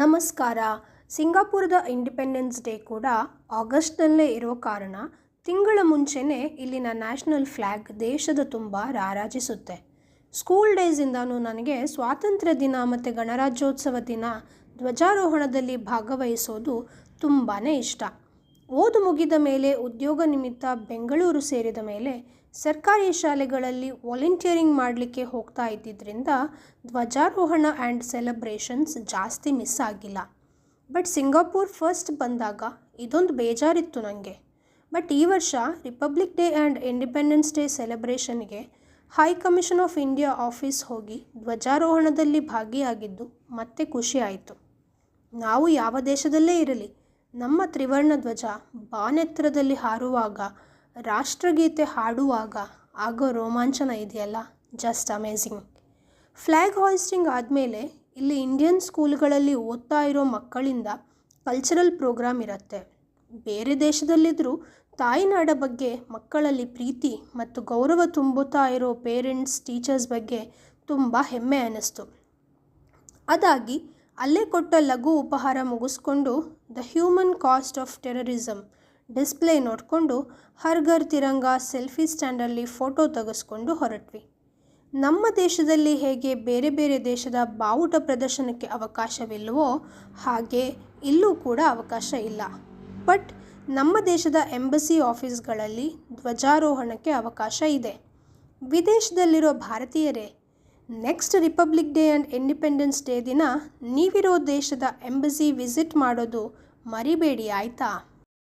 ನಮಸ್ಕಾರ. ಸಿಂಗಾಪುರದ independence day ಕೂಡ ಆಗಸ್ಟ್ನಲ್ಲೇ ಇರೋ ಕಾರಣ ತಿಂಗಳ ಮುಂಚೆನೇ ಇಲ್ಲಿನ ನ್ಯಾಷನಲ್ ಫ್ಲ್ಯಾಗ್ ದೇಶದ ತುಂಬ ರಾರಾಜಿಸುತ್ತೆ. ಸ್ಕೂಲ್ ಡೇಸಿಂದನೂ ನನಗೆ ಸ್ವಾತಂತ್ರ್ಯ ದಿನ ಮತ್ತು ಗಣರಾಜ್ಯೋತ್ಸವ ದಿನ ಧ್ವಜಾರೋಹಣದಲ್ಲಿ ಭಾಗವಹಿಸೋದು ತುಂಬಾ ಇಷ್ಟ. ಓದು ಮುಗಿದ ಮೇಲೆ ಉದ್ಯೋಗ ನಿಮಿತ್ತ ಬೆಂಗಳೂರು ಸೇರಿದ ಮೇಲೆ ಸರ್ಕಾರಿ ಶಾಲೆಗಳಲ್ಲಿ ವಾಲಂಟಿಯರಿಂಗ್ ಮಾಡಲಿಕ್ಕೆ ಹೋಗ್ತಾ ಇದ್ದಿದ್ದರಿಂದ ಧ್ವಜಾರೋಹಣ ಆ್ಯಂಡ್ ಸೆಲೆಬ್ರೇಷನ್ಸ್ ಜಾಸ್ತಿ ಮಿಸ್ ಆಗಿಲ್ಲ. ಬಟ್ ಸಿಂಗಾಪುರ್ ಫಸ್ಟ್ ಬಂದಾಗ ಇದೊಂದು ಬೇಜಾರಿತ್ತು ನನಗೆ. ಬಟ್ ಈ ವರ್ಷ republic day and independence day ಸೆಲೆಬ್ರೇಷನ್ಗೆ high commission of India office ಹೋಗಿ ಧ್ವಜಾರೋಹಣದಲ್ಲಿ ಭಾಗಿಯಾಗಿದ್ದು ಮತ್ತೆ ಖುಷಿ ಆಯಿತು. ನಾವು ಯಾವ ದೇಶದಲ್ಲೇ ಇರಲಿ, ನಮ್ಮ ತ್ರಿವರ್ಣ ಧ್ವಜ ಬಾನೆತ್ತರದಲ್ಲಿ ಹಾರುವಾಗ, ರಾಷ್ಟ್ರಗೀತೆ ಹಾಡುವಾಗ ಆಗೋ ರೋಮಾಂಚನ ಇದೆಯಲ್ಲ, ಜಸ್ಟ್ ಅಮೇಝಿಂಗ್. ಫ್ಲ್ಯಾಗ್ ಹಾಯಿಸ್ಟಿಂಗ್ ಆದಮೇಲೆ ಇಲ್ಲಿ ಇಂಡಿಯನ್ ಸ್ಕೂಲ್ಗಳಲ್ಲಿ ಓದ್ತಾ ಇರೋ ಮಕ್ಕಳಿಂದ ಕಲ್ಚರಲ್ ಪ್ರೋಗ್ರಾಮ್ ಇರುತ್ತೆ. ಬೇರೆ ದೇಶದಲ್ಲಿದ್ದರೂ ತಾಯಿನಾಡ ಬಗ್ಗೆ ಮಕ್ಕಳಲ್ಲಿ ಪ್ರೀತಿ ಮತ್ತು ಗೌರವ ತುಂಬುತ್ತಾ ಇರೋ ಪೇರೆಂಟ್ಸ್ ಟೀಚರ್ಸ್ ಬಗ್ಗೆ ತುಂಬ ಹೆಮ್ಮೆ ಅನ್ನಿಸ್ತು. ಅದಾಗಿ ಅಲ್ಲೇ ಕೊಟ್ಟ ಲಘು ಉಪಹಾರ ಮುಗಿಸ್ಕೊಂಡು the human cost of terrorism display ನೋಡಿಕೊಂಡು ಹರ್ ಘರ್ ತಿರಂಗ ಸೆಲ್ಫಿ ಸ್ಟ್ಯಾಂಡಲ್ಲಿ ಫೋಟೋ ತೆಗೆಸ್ಕೊಂಡು ಹೊರಟ್ವಿ. ನಮ್ಮ ದೇಶದಲ್ಲಿ ಹೇಗೆ ಬೇರೆ ಬೇರೆ ದೇಶದ ಬಾವುಟ ಪ್ರದರ್ಶನಕ್ಕೆ ಅವಕಾಶವಿಲ್ಲವೋ ಹಾಗೆ ಇಲ್ಲೂ ಕೂಡ ಅವಕಾಶ ಇಲ್ಲ. ಬಟ್ ನಮ್ಮ ದೇಶದ ಎಂಬಸಿ ಆಫೀಸ್ಗಳಲ್ಲಿ ಧ್ವಜಾರೋಹಣಕ್ಕೆ ಅವಕಾಶ ಇದೆ. ವಿದೇಶದಲ್ಲಿರೋ ಭಾರತೀಯರೇ, next republic day and independence day ದಿನ ನೀವಿರೋ ದೇಶದ ಎಂಬಸಿ ವಿಸಿಟ್ ಮಾಡೋದು ಮರಿಬೇಡಿ ಆಯಿತಾ?